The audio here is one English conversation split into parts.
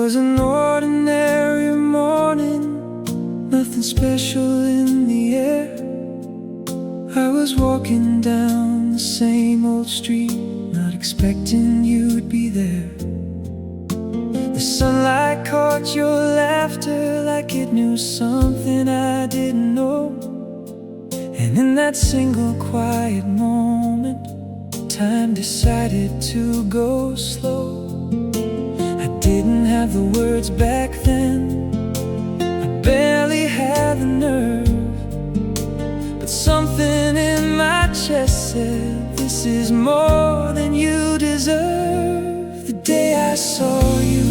was an ordinary morning, nothing special in the air. I was walking down the same old street, not expecting you'd be there. The sunlight caught your laughter like it knew something I didn't know. And in that single quiet moment, time decided to go slow. I didn't have the words back then, I barely had the nerve, but something in my chest said, this is more than you deserve. The day I saw you,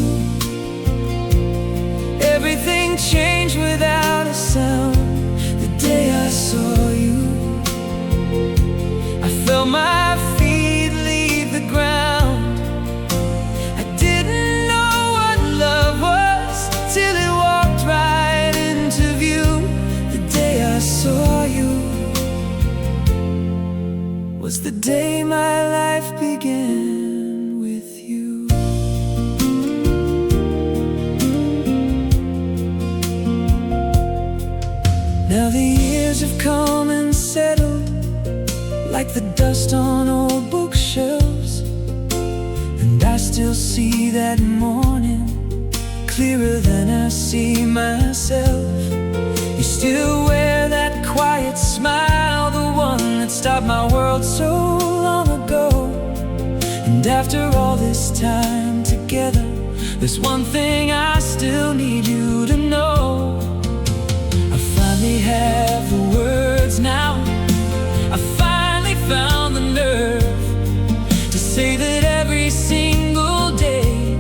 everything changed without a sound. The day I saw you, I felt my feet leave the ground. I didn't know what love was till it walked right into view. The day I saw you was the day my life began with you. Now the years have come and settled like the dust on old bookshelves, and I still see that morning clearer than I see myself. You still wear that quiet smile, the one that stopped my world so long ago. And after all this time together, there's one thing I still need you to know. I finally have the words now, I finally found the nerve to say that every single day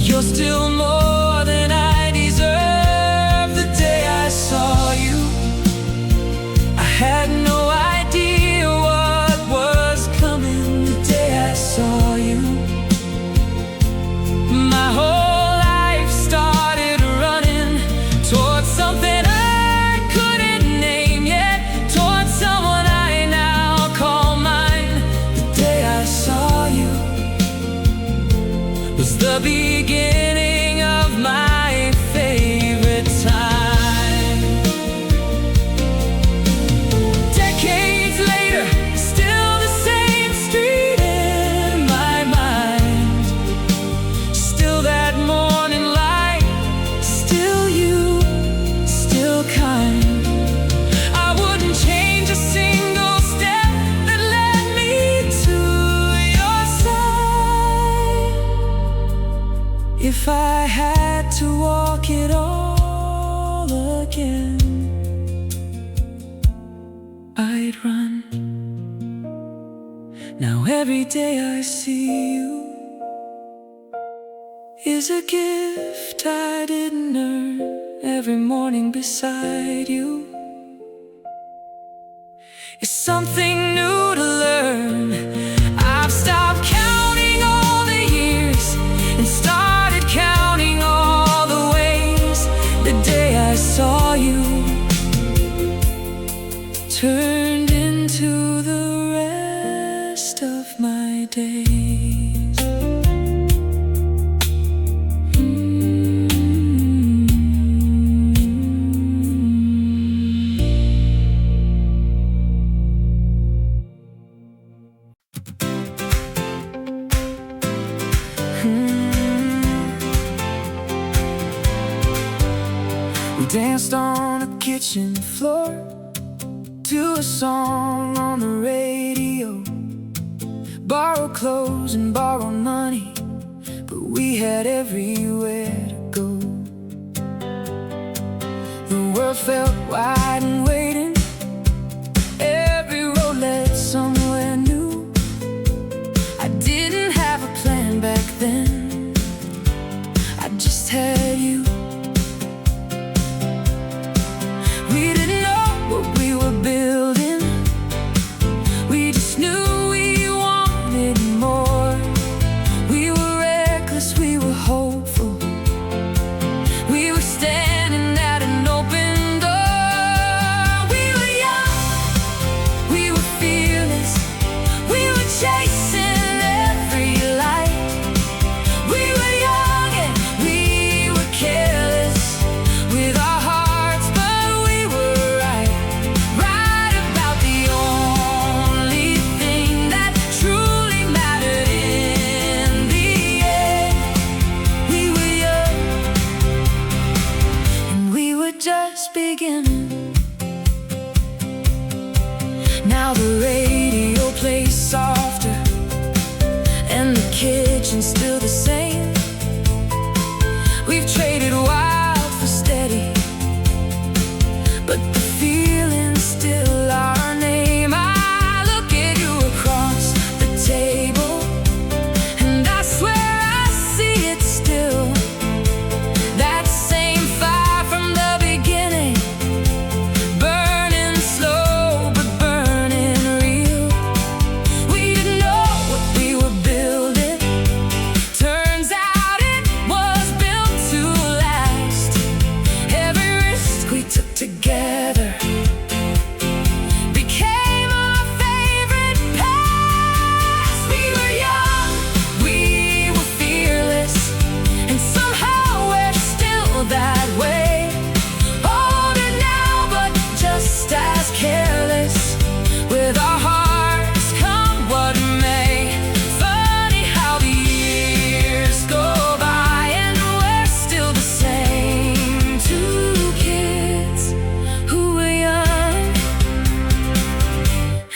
you're still more than I deserve. The day I saw you, I had no idea what was coming. The day I saw you, my whole life started running towards something I couldn't name yet, towards someone I now call mine. The day I saw you was the beginning of my favorite time. Decades later, still the same street in my mind, still that morning light, still you, still kind. I wouldn't change a single step that led me to your side. If I had to walk it all again, I'd run. Now every day I see you is a gift I didn't earn. Every morning beside you is something new to learn. I've stopped counting all the years and started counting all the ways. The day I saw you turned into the rest of my days. We danced on the kitchen floor to a song on the radio, borrowed clothes and borrowed money, but we had everywhere to go. The world felt wide and waiting, every road led somewhere new. I didn't have a plan back then, I just had you. We didn't know what we were building, we just knew we wanted more. We were reckless, we were hopeful, just beginning. Now the radio plays softer and the kitchen's still the same. We've traded wild for steady, but the feeling's still our name. I look at you across the table, and I swear I see it still. That same fire from the beginning, burning slow but burning real. We didn't know what we were building. Turns out it was built to last. Every risk we took together became our favorite past. We were young, we were fearless, and somehow we're still that way. Older now, but just as careless, with our hearts come what may. Funny how the years go by and we're still the same. Two kids who were young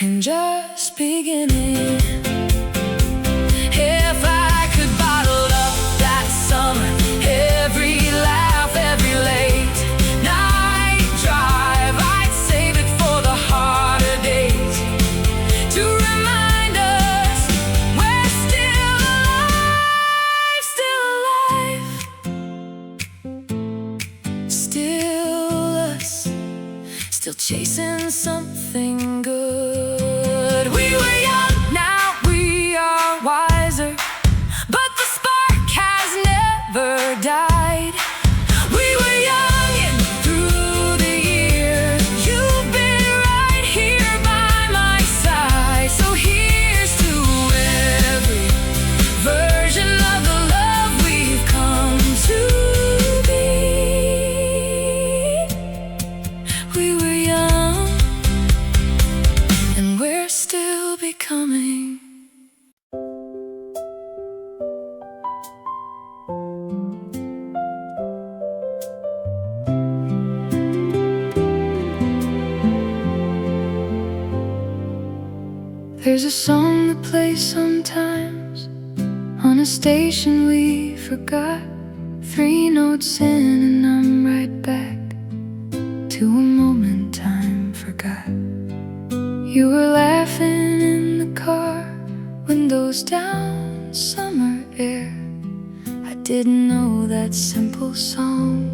and just beginning. If I could bottle up that summer, every laugh, every late night drive, I'd save it for the harder days, to remind us we're still alive, still us, still chasing something good. We were young, now we are wiser, but the spark has never died. We were young and through the years, you've been right here by my side. So here's to every version of the love we've come to be. We were young and we're still becoming. There's a song that plays sometimes on a station we forgot. 3 notes in and I'm right back to a moment time forgot. You were laughing in the car, windows down, summer air. I didn't know that simple song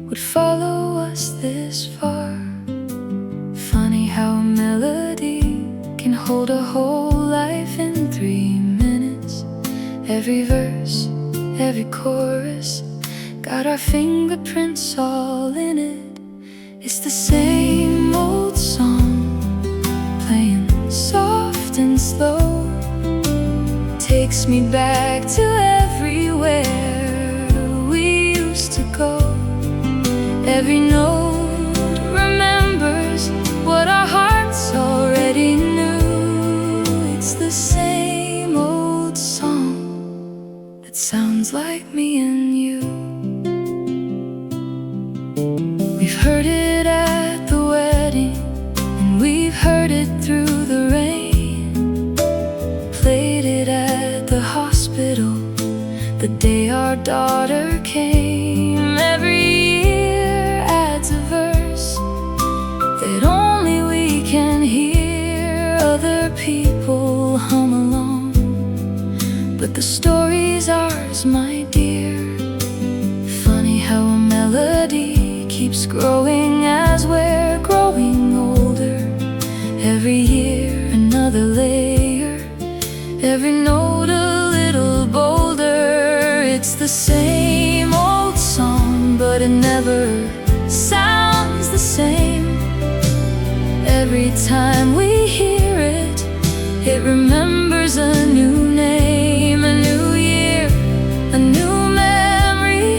would follow us this far. Funny how a melody can hold a whole life in 3 minutes. Every verse, every chorus, got our fingerprints all in it. It's the same old song, playing soft and slow. Takes me back to everywhere we used to go. Every note remembers what our hearts already knew. It's the same old song that sounds like me and you. We've heard it at the wedding, and we've heard it through the rain. Played it at the hospital the day our daughter came. Every year adds a verse that only we can hear. Other people hum along, but the story's ours, my dear. Funny how a melody keeps growing as we're growing older. Every year another layer, every note a little bolder. It's the same old song, but it never sounds the same. Every time we hear it, it remembers a new name, a new year, a new memory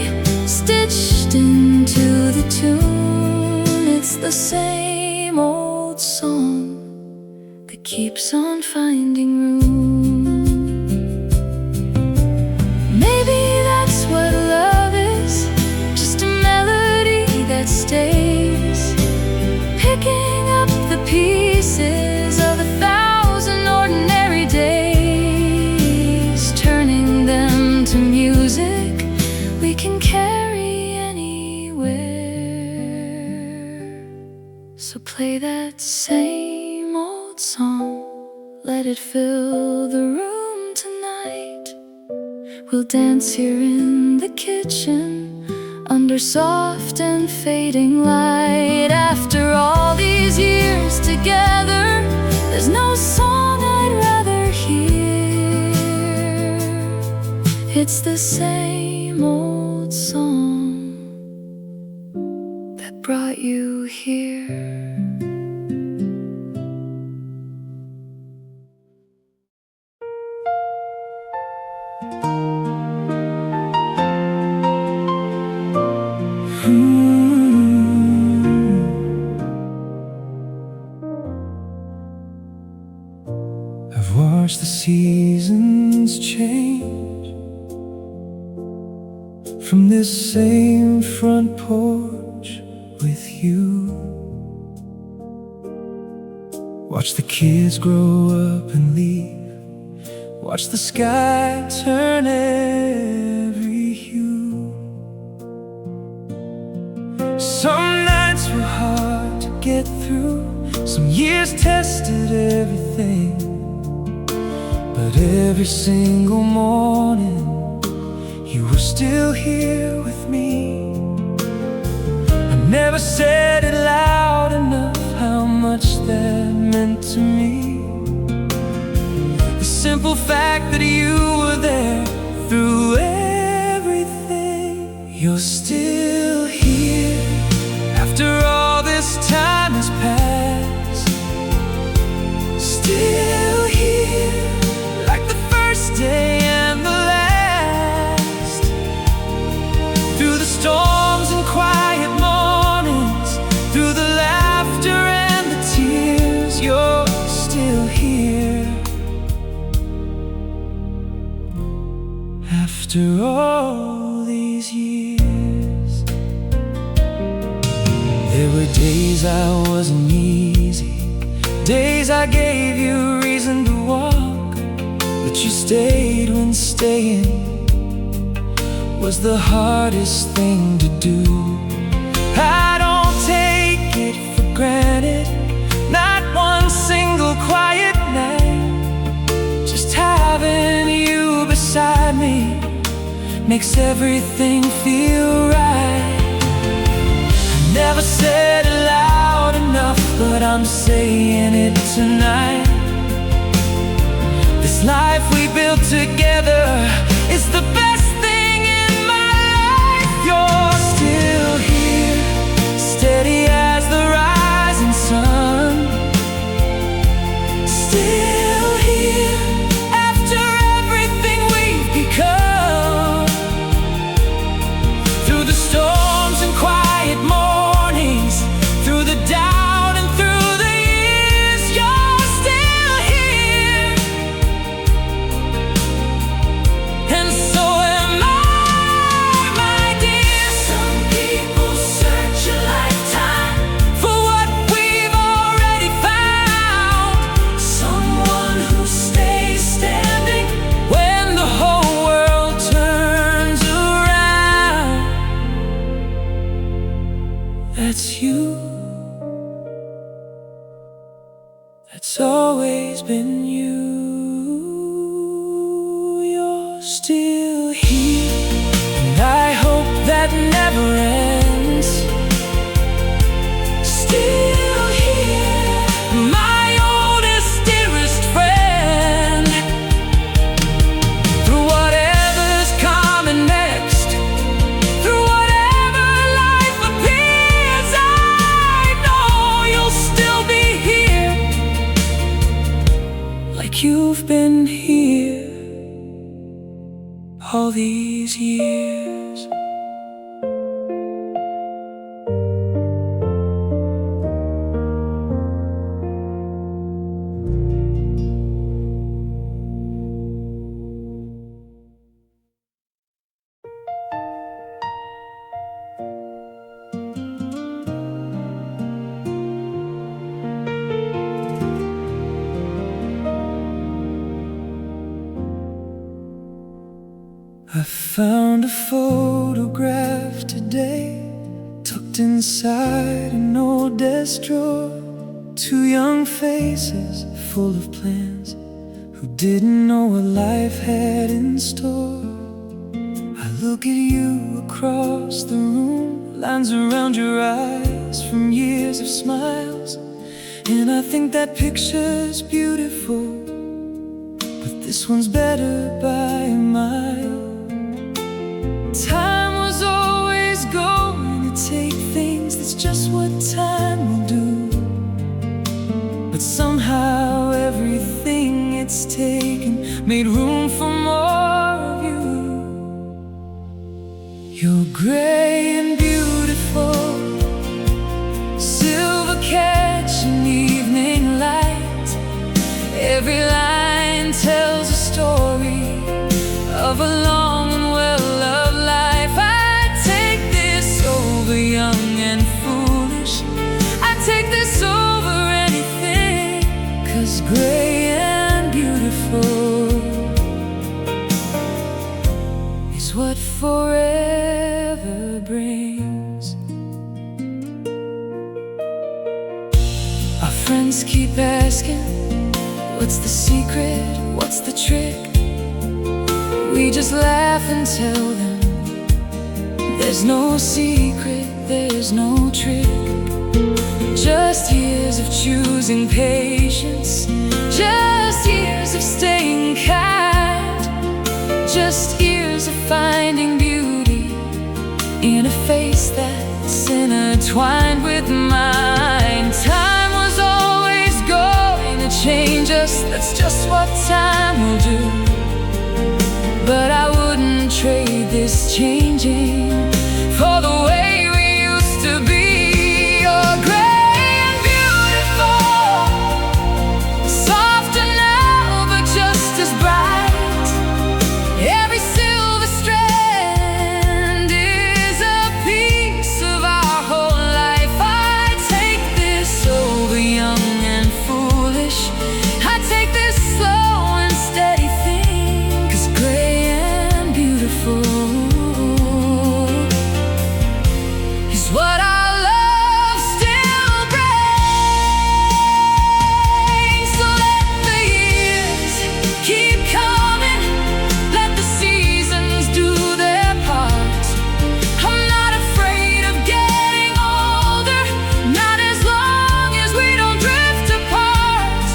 stitched into the tune. It's the same old song that keeps on finding room. Maybe that's what love is, just a melody that stays carry anywhere. So play that same old song, let it fill the room tonight. We'll dance here in the kitchen, under soft and fading light. After all these years together, there's no song I'd rather hear. It's the same old song that brought you here. I've watched the seasons change from this same front porch with you. Watch the kids grow up and leave, watch the sky turn every hue. Some nights were hard to get through, some years tested everything, but every single morning you were still here with me. I never said it loud enough how much that meant to me. The simple fact that you were there through everything. You're still here after all this time has passed. Still here like the first day and the last. Through the storms and quiet mornings, through the laughter and the tears, you're still here. After all these years, there were days I wasn't easy, days I gave you reason to walk, but you stayed when staying was the hardest thing to do. I don't take it for granted, not one single quiet night. Just having you beside me makes everything feel right. I never said it loud enough, but I'm saying it tonight. This life we built together is the best thing in my life. You're still here, steady as the rising sun. Still here after everything we've become. Through the storms and quiet mornings, through the doubt and through the years, you're still here. And so am I, my dear. Some people search a lifetime for what we've already found. Someone who stays standing when the whole world turns around. That's you. That's always been you. You're still here, and I hope that never ends. Still here, my oldest, dearest friend. Through whatever's coming next, through whatever life appears, I know you'll still be here, like you've been here all these years. I found a photograph today, tucked inside an old desk drawer. Two young faces full of plans, who didn't know what life had in store. I look at you across the room, lines around your eyes from years of smiles, and I think that picture's beautiful, but this one's better by a mile. Time was always going to take things, that's just what time will do. But somehow everything it's taken made room for more of you. You're gray and beautiful, silver catching evening light. Every line tells a story of a long and well-loved life. I take this over young and foolish, I take this over anything, 'cause gray and beautiful is what forever brings. Our friends keep asking, what's the secret, what's the trick? We just laugh and tell them, there's no secret, there's no trick. Just years of choosing patience, just years of staying kind, just years of finding beauty in a face that's intertwined with mine. Time was always going to change us, that's just what time will do. But I wouldn't trade this changing for the way we used to be. You're gray and beautiful, softer now but just as bright. Every silver strand is a piece of our whole life. I take this over young and foolish, I take this slow and steady thing, 'cause gray and beautiful is what our love still brings. So let the years keep coming, let the seasons do their part. I'm not afraid of getting older, not as long as we don't drift apart,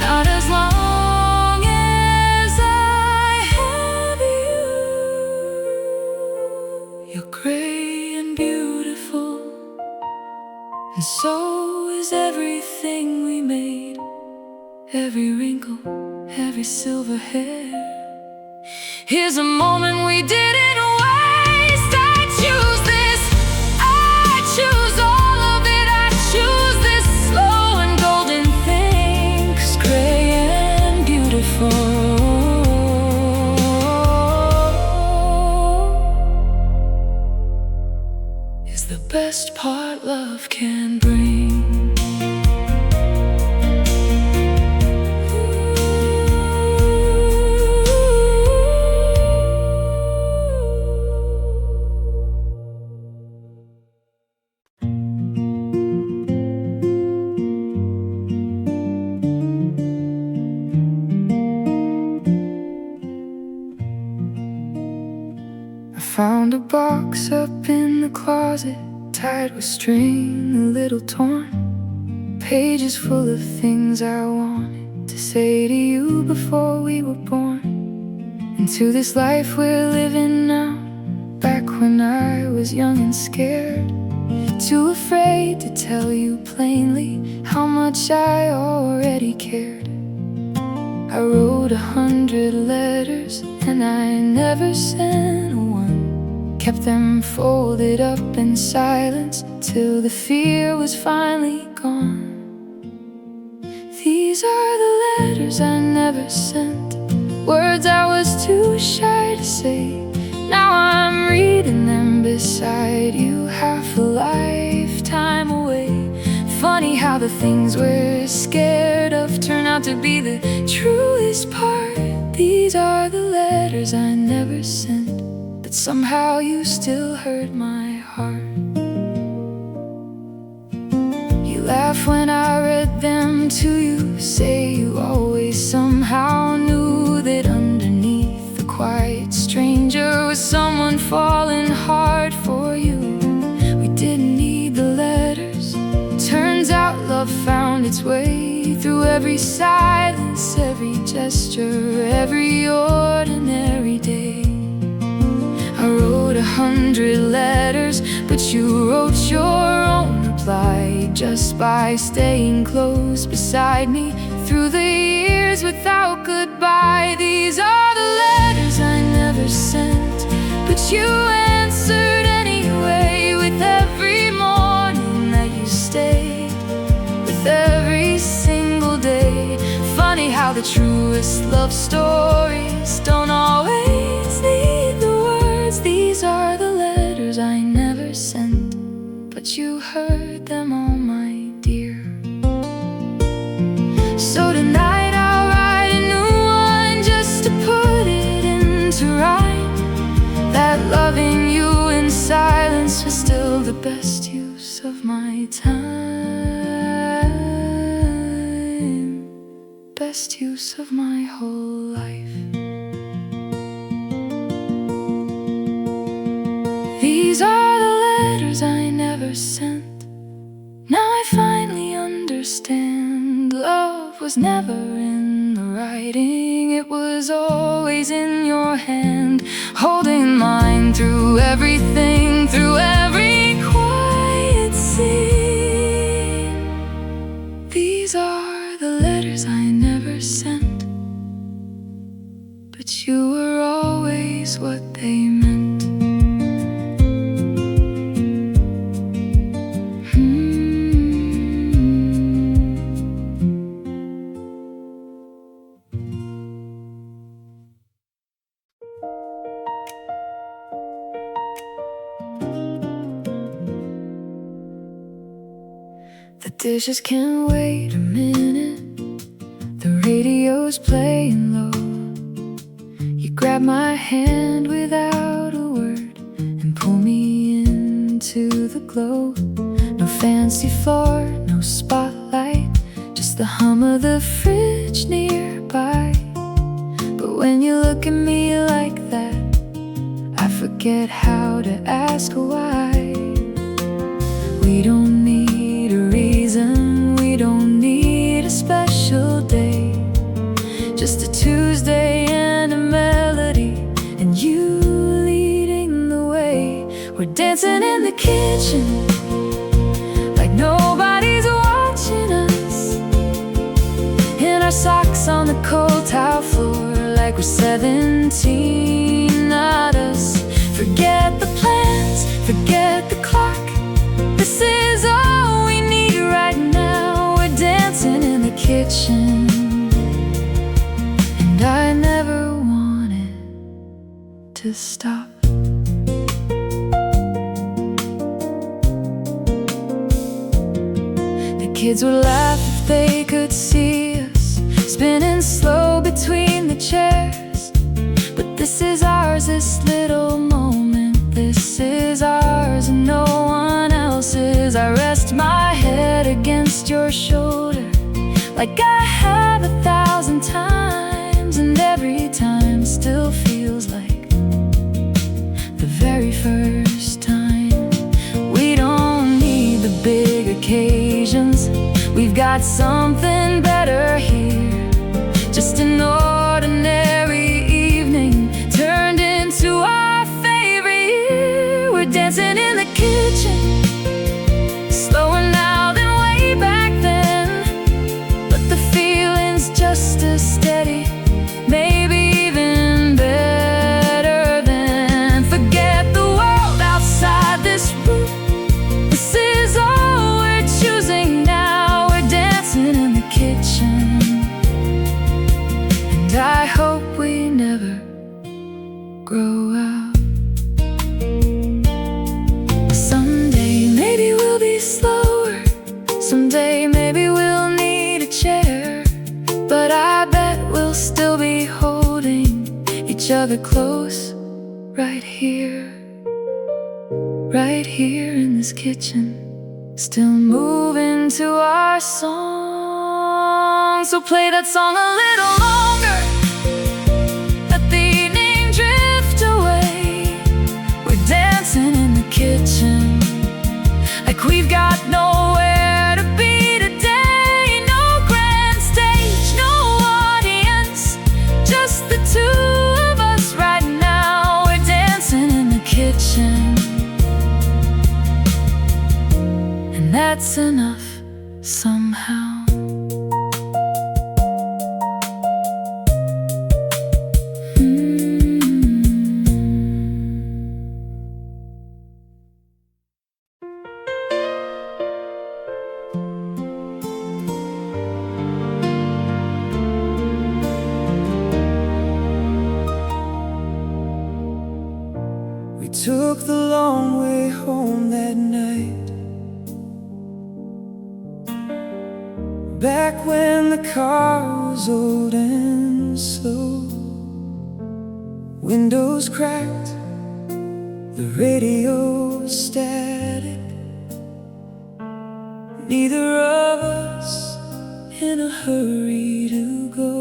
not as long as I have you. You're gray and beautiful, and so is everything we made. Every wrinkle, every silver hair. Here's a moment we didn't waste. I choose this, I choose all of it. I choose this slow and golden thing, 'cause gray and beautiful is the best part love can bring. I found a box up in the closet, tied with string, a little torn. Pages full of things I wanted to say to you before we were born. Into this life we're living now, back when I was young and scared, too afraid to tell you plainly how much I already cared. I wrote 100 letters and I never sent one, kept them folded up in silence till the fear was finally gone. These are the letters I never sent, words I was too shy to say. Now I'm reading them beside you, half a lifetime away. Funny how the things we're scared of turn out to be the truest part. These are the letters I never sent, somehow you still hurt my heart. You laugh when I read them to you, say you always somehow knew that underneath the quiet stranger was someone falling hard for you. We didn't need the letters. Turns out love found its way through every silence, every gesture, every ordinary day. I wrote 100 letters, but you wrote your own reply just by staying close beside me through the years without goodbye. These are the letters I never sent, but you answered anyway with every morning that you stayed, with every single day. Funny how the truest love stories don't always need the words. These are the letters I never sent, but you heard them all, my dear. So tonight I'll write a new one just to put it into rhyme, that loving you in silence was still the best use of my time, best use of my whole life. These are the letters I never sent. Now I finally understand. Love was never in the writing, it was always in your hand, holding mine through everything, through every quiet scene. These are the letters I never sent, but you were always what they meant. The dishes can wait a minute, the radio's playing low. You grab my hand without a word and pull me into the glow. No fancy floor, no spotlight, just the hum of the fridge nearby. But when you look at me like that, I forget how to ask why. We don't need a reason, we don't need a special day, just a Tuesday and a melody, and you leading the way. We're dancing in the kitchen like nobody's watching us, in our socks on the cold tile floor like we're 17, not us. Forget the plans, forget the clock, this is all we need right now. We're dancing in the kitchen, and I never wanted to stop. The kids would laugh if they could see us spinning slow between the chairs, but this is ours, this little moment, this is ours and no one else's. I rest my head against your shoulder like I have 1,000 times, and every time still feels like the very first time. We don't need the big occasions, we've got something better here, just an ordinary evening turned into our favorite year. We're dancing in the kitchen, slower now than way back then, but the feeling's just as steady, maybe even better than. Forget the world outside this room, this is all we're choosing now. We're dancing in the kitchen, and I hope we never grow out. Someday maybe we'll be slower, someday maybe we'll need a chair, but I bet we'll still be holding each other close right here. right here in this kitchen, still moving to our song. So play that song a little longer, let the evening drift away. We're dancing in the kitchen like we've got nowhere to be today. No grand stage, no audience, just the two of us right now. We're dancing in the kitchen, and that's enough somehow. We took the long way home that night, back when the car was old and slow. Windows cracked, the radio static, neither of us in a hurry to go.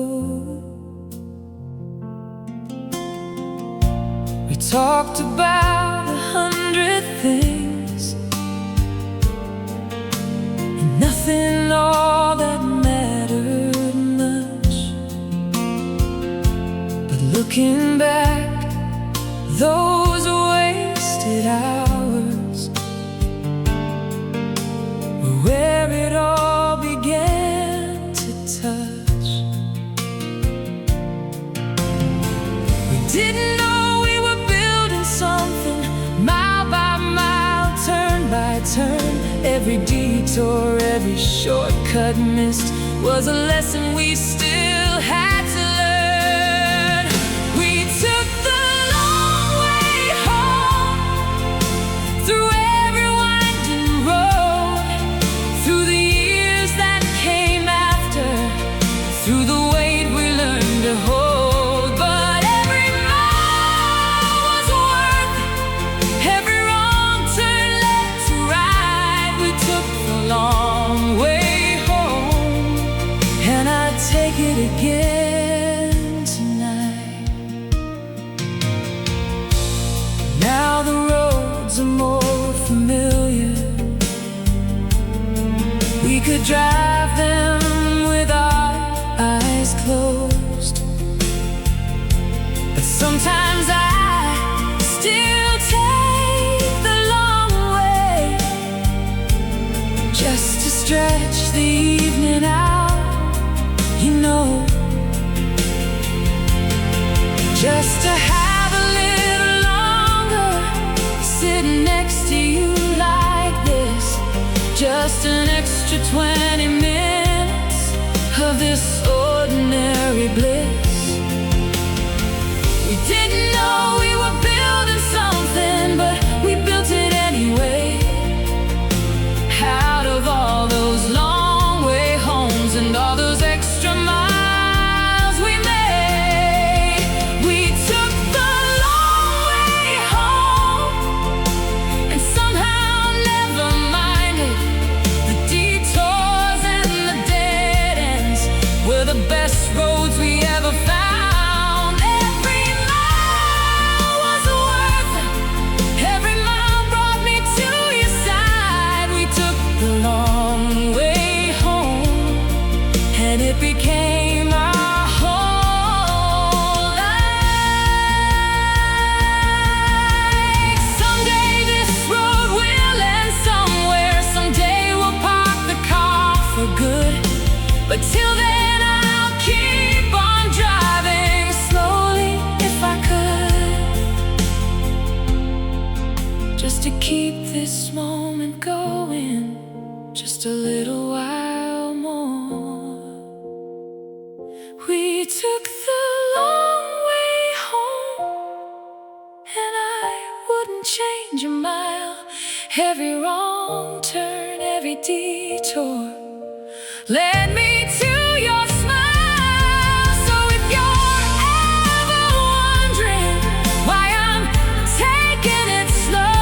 We talked about 100 things, and nothing all that mattered much. But looking back, those wasted hours were where it all began to touch. We didn't know we were building something, mile by mile, turn by turn. Every detour, every shortcut missed was a lesson we still had to learn. We took the long way home, through every winding road, through the years that came after, through the weight we learned to hold. But every mile was worth it, every wrong turn led to right. We took the long way home, and I'd take it again tonight. Now the roads are more familiar, we could drive them with our eyes closed. But sometimes I still take the long way, just to stretch the evening out, you know, just to have a little longer, sitting next to you like this, just an extra 20 minutes of this ordinary bliss. We didn't know we were building something, but we built it anyway. Out of all those long way homes and all those extra miles we made, we took the long way home, and somehow never minded the detours and the dead ends were the best roads we ever found. Every mile was worth it, every mile brought me to your side. We took the long way home, and it became our whole life. Someday this road will end somewhere, someday we'll park the car for good. But till then I'll keep on driving slowly if I could, just to keep this moment going just a little while more. We took the long way home, and I wouldn't change a mile. Every wrong turn, every detour led me to your smile. So if you're ever wondering why I'm taking it slow,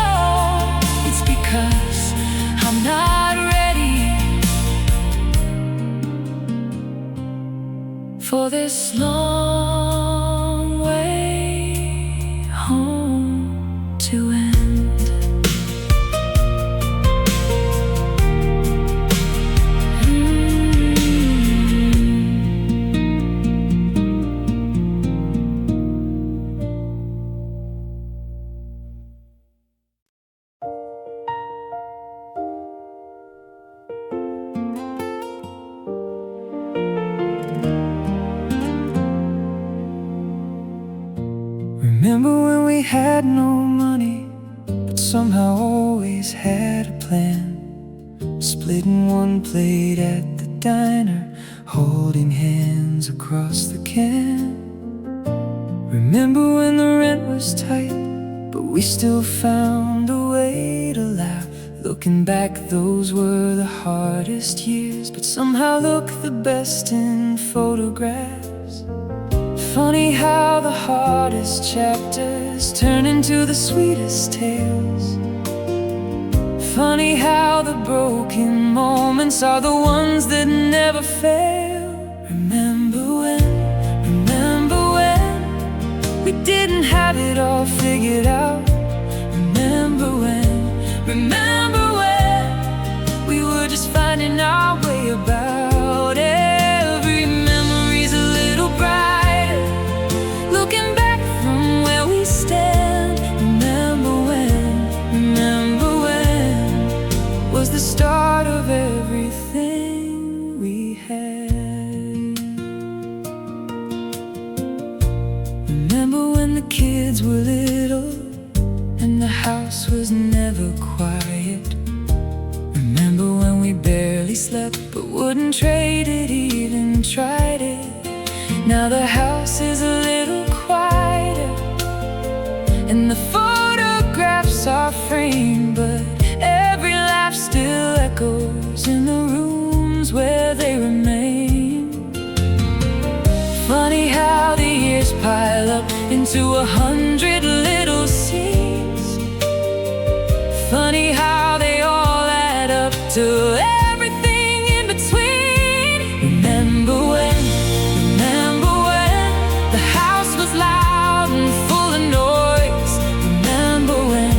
this long way home to end. Remember when we had no money, but somehow always had a plan? Splitting one plate at the diner, holding hands across the can. Remember when the rent was tight, but we still found a way to laugh. Looking back, those were the hardest years, but somehow look the best in photographs. Funny how the hardest chapters turn into the sweetest tales. Funny how the broken moments are the ones that never fail. Remember when we didn't have it all figured out. Remember when we were just finding our way about. Every memory's a little brighter, looking back from where we stand. Remember when was the start of everything we had. Remember when the kids were little and the house was never quiet. Remember when we barely slept but wouldn't trade it, even tried it. Now the house is a little quieter and the photographs are framed, but every laugh still echoes in the rooms where they remain. Funny how the years pile up into 100 little scenes. Funny how they all add up to everything in between. Remember when the house was loud and full of noise. Remember when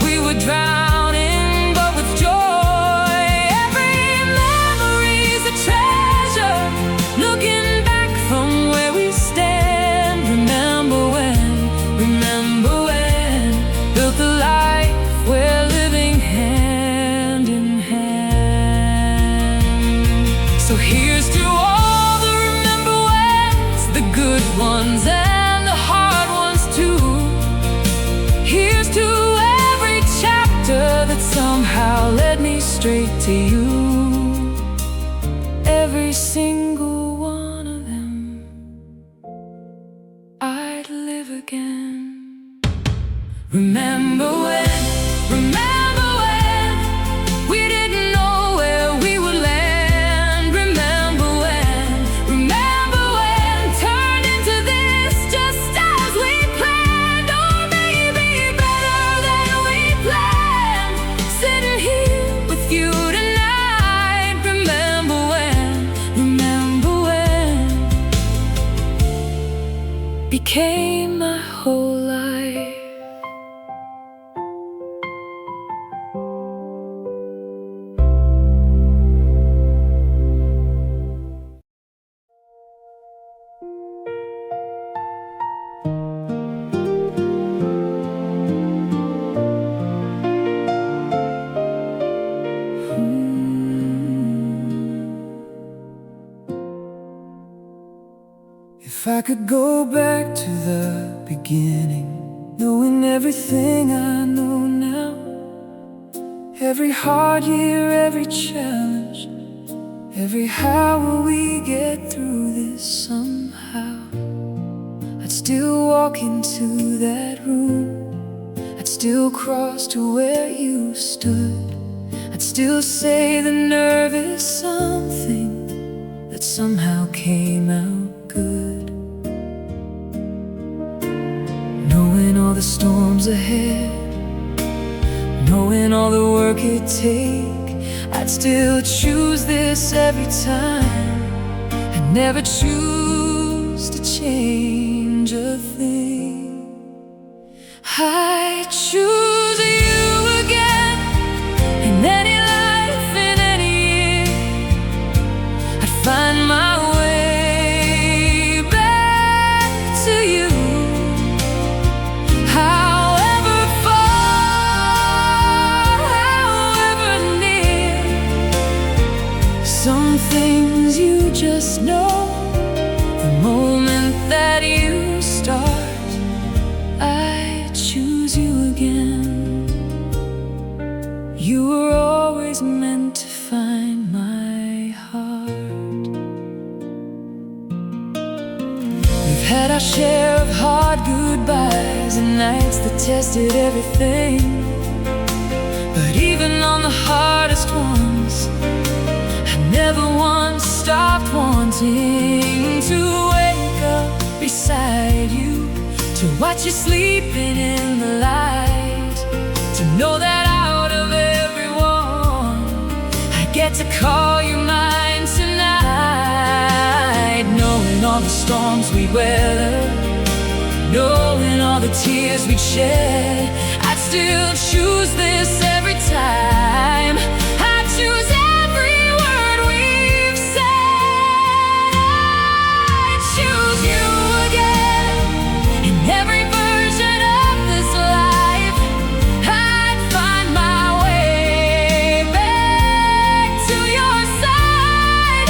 we were drowning but with joy. Every memory's a treasure, looking back from where we stand. Remember when built the life we're living hand in hand. So here's to all the remember whens, the good ones and the hard ones too. Here's to every chapter that somehow led me straight to you. Every single one of them I'd live again. Remember when we didn't know where we would land. Remember when turned into this just as we planned, or maybe better than we planned. Sitting here with you tonight. Remember when became my whole life. If I could go back to the beginning, knowing everything I know now, every hard year, every challenge, every how will we get through this somehow, I'd still walk into that room, I'd still cross to where you stood, I'd still say the nervous something that somehow came out good. Knowing all the storms ahead, knowing all the work it'd take, I'd still choose this every time. never choose to change a thing. I choose you again in any life, in any year. I'd find my way back to you, however far, however near. Some things you just know the moment that you start. I choose you again. You were always meant to find my heart. We've had our share of hard goodbyes and nights that tested everything. But even on the hardest ones, I never once stopped wanting to wake up beside you, to watch you sleeping in the light, to know that out of everyone I get to call you mine tonight. Knowing all the storms we'd weather, knowing all the tears we'd shed, I'd still choose this every time. I'd choose every word we've said. I'd choose you again in every version of this life. I'd find my way back to your side,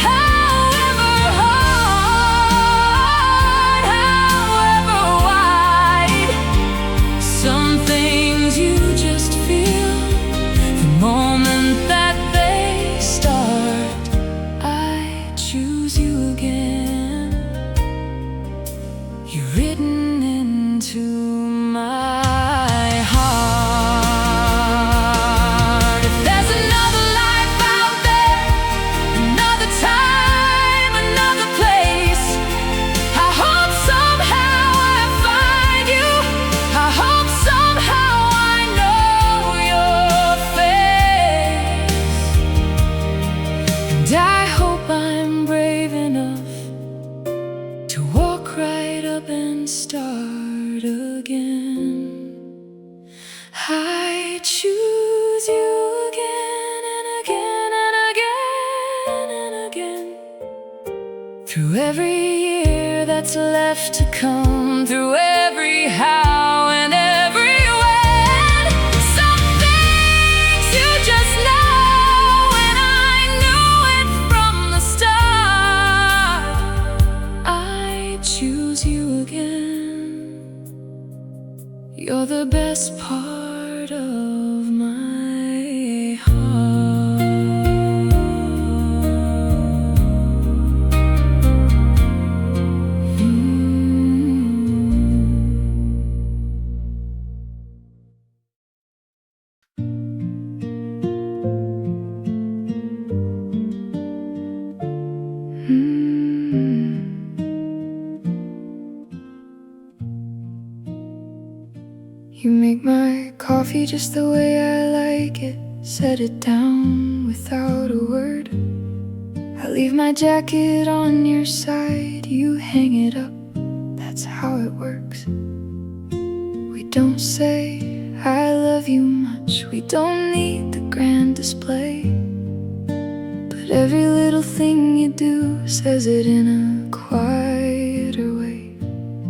however hard, however wide. Some things you just feel the moment that they start. I choose you again. You're written into my heart. If there's another life out there, another time, another place, I hope somehow I find you. I hope somehow I know your face. And I hope I'm brave enough to walk right up and start again. I choose you again and again and again and again. Through every year that's left to come, through every how and every when. Some things you just know, and I knew it from the start. I choose you again. You're the best part of my heart. You make my coffee just the way I like it. Set it down without a word. I leave my jacket on your side, you hang it up. That's how it works. We don't say I love you much, we don't need the grand display. But every little thing you do says it in a quieter way.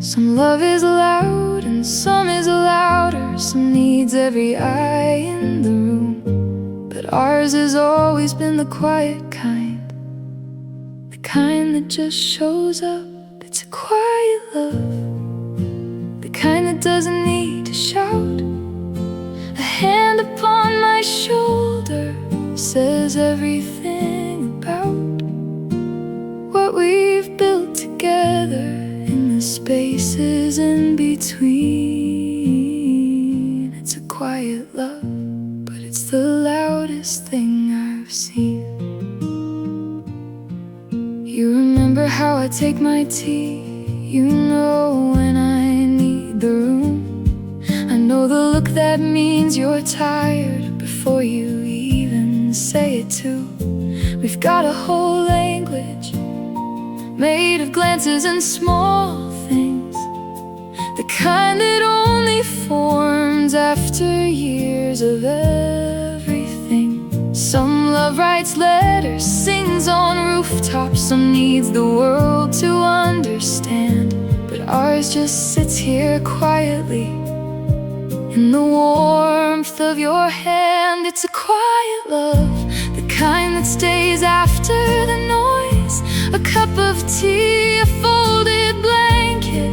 Some love is loud and some is louder, some needs every eye in the room. But ours has always been the quiet kind, the kind that just shows up. It's a quiet love, the kind that doesn't need to shout. A hand upon my shoulder says everything about what we've built together in the spaces in between. It's a quiet love, but it's the loudest thing I've seen. You remember how I take my tea, you know when I need the room. I know the look that means you're tired before you even say it too. We've got a whole language made of glances and small things, the kind that only forms after years of everything. Some love writes letters, sings on rooftops, some needs the world to understand, but ours just sits here quietly in the warmth of your hand. It's a quiet love, the kind that stays after the noise. A cup of tea, a folded blanket,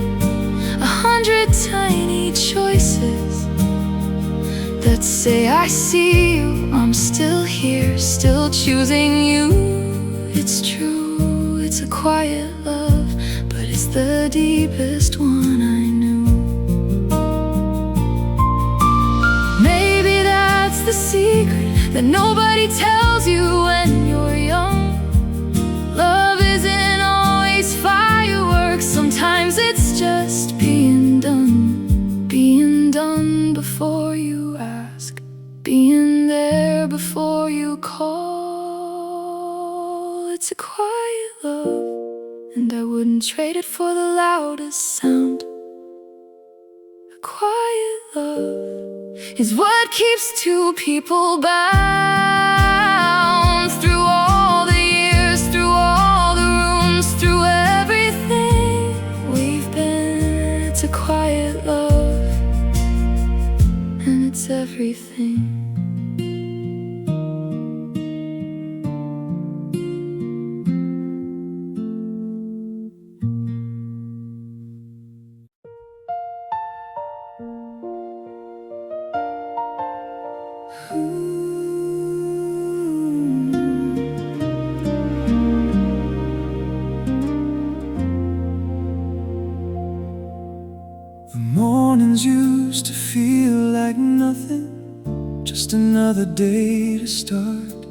100 tiny choices that say I see you, I'm still here, still choosing you. It's true, it's a quiet love, but it's the deepest one I knew. Maybe that's the secret that nobody tells you when you're young. Love isn't always fireworks, sometimes it's just being done before you ask, being there before you call. It's a quiet love, and I wouldn't trade it for the loudest sound. A quiet love is what keeps two people bound through all the years, through all the rooms, through everything we've been. It's a quiet love, and it's everything. The mornings used to feel like nothing, just another day to start.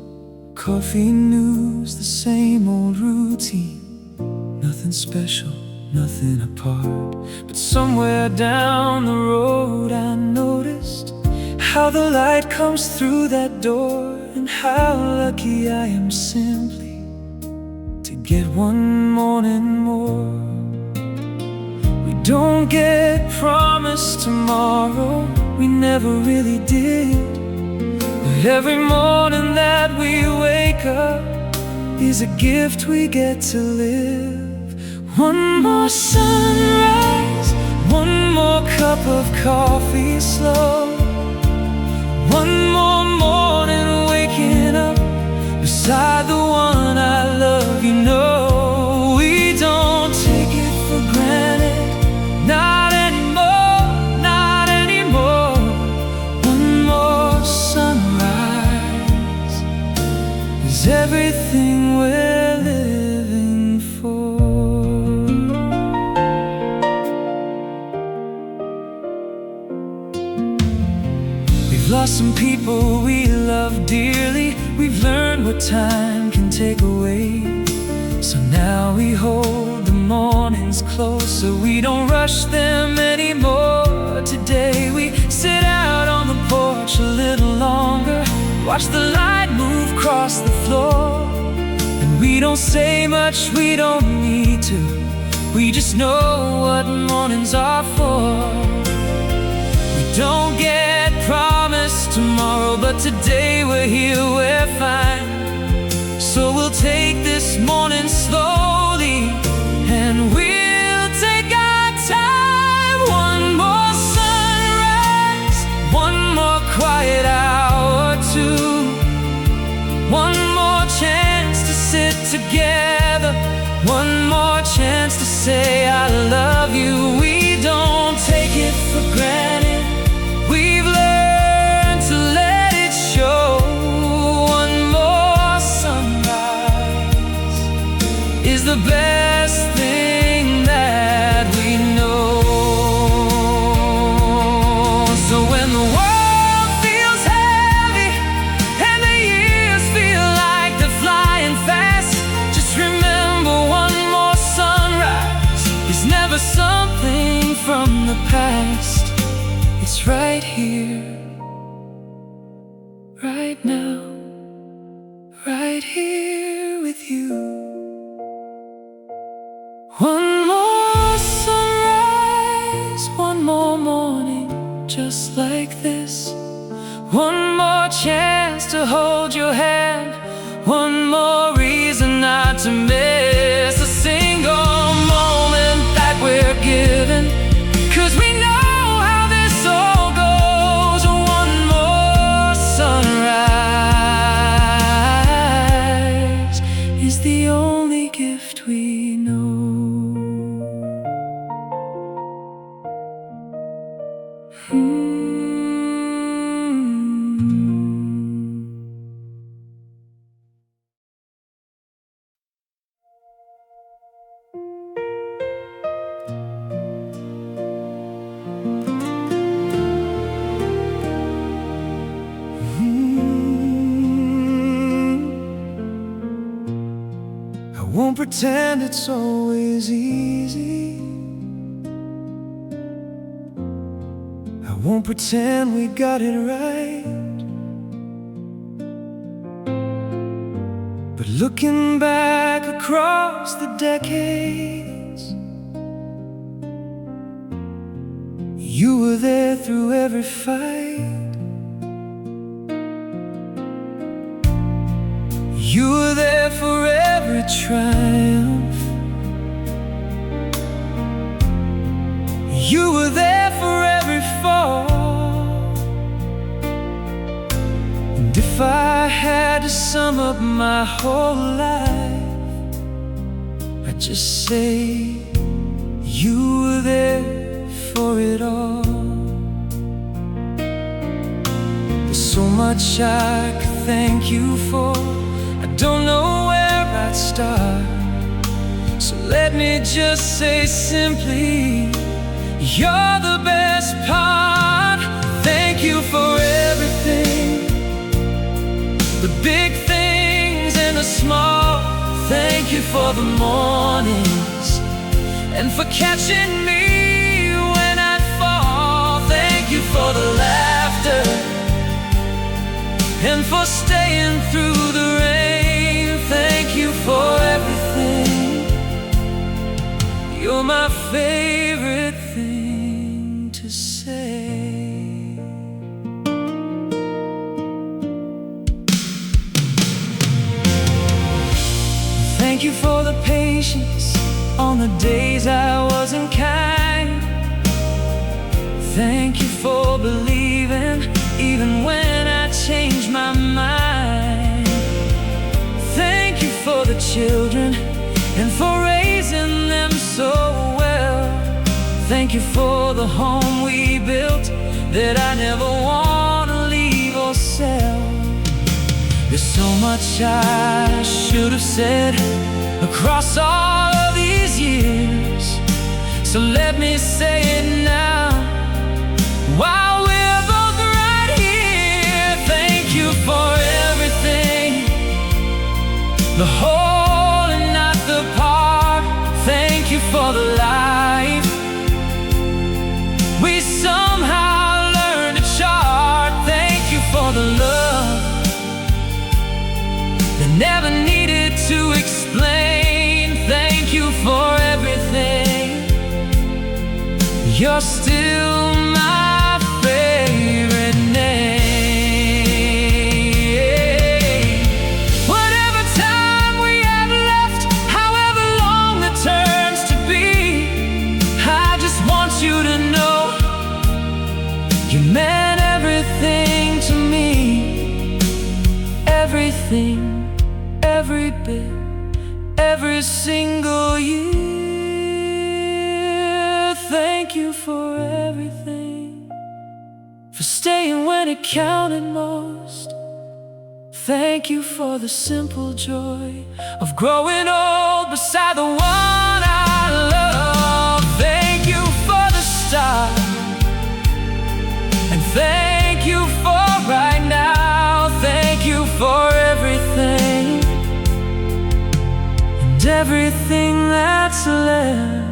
Coffee news, the same old routine, nothing special, nothing apart. But somewhere down the road I noticed how the light comes through that door, and how lucky I am simply to get one morning more. We don't get promised tomorrow, we never really did, but every morning that we wake up is a gift we get to live. One more sunrise, one more cup of coffee slow, one more morning waking up beside the one I love. You know, we don't take it for granted, not anymore, not anymore. One more sunrise is everything we're living for. Lost some people we love dearly, we've learned what time can take away. So now we hold the mornings closer, we don't rush them anymore. Today we sit out on the porch a little longer, watch the light move across the floor. And we don't say much, we don't need to, we just know what mornings are for. We don't get promised tomorrow, but today we're here, we're fine. So we'll take this morning slowly, and we'll take our time. One more sunrise, one more quiet hour or two, one more chance to sit together, one more chance to say I love you. We don't take it for granted, we've learned to let it show. One more sunrise is the best thing that we know. So when the world feels heavy and the years feel like they're flying fast, just remember one more sunrise is never something from the past. It's right here, right now, right here with you. this. One more chance to hold your hand, one more reason not to miss a single moment that we're given. 'Cause we know how this all goes. One more sunrise is the only gift we know. I won't pretend it's always easy. I won't pretend we got it right. But looking back across the decades, you were there through every fight. You were there for every triumph. You were there for every fall. And if I had to sum up my whole life, I'd just say you were there for it all. There's so much I could thank you for. I don't know where I'd start. So let me just say simply, you're the best part. Thank you for everything, the big things and the small. Thank you for the mornings and for catching me when I fall. Thank you for the laughter and for staying through the rain. Thank you for everything. You're my favorite thing to say. Thank you for the patience on the days I wasn't kind. Thank you for believing even when I changed my mind. Thank you for the children and for raising them so well. Thank you for the home we built that I never want to leave or sell. There's so much I should have said across all of these years, so let me say it now while we're both right here. Thank you for everything, the whole and not the part. Thank you for the life we somehow learned to chart. Thank you for the love that never needed to explain. Thank you for everything. You're still my favorite name. Whatever time we have left, however long it turns to be, I just want you to know you meant everything to me. Everything, every bit, every single year. Thank you for everything, for staying when it counted most. Thank you for the simple joy of growing old beside the one I love. Thank you for the start, and thank you for right now. Thank you for everything and everything that's left.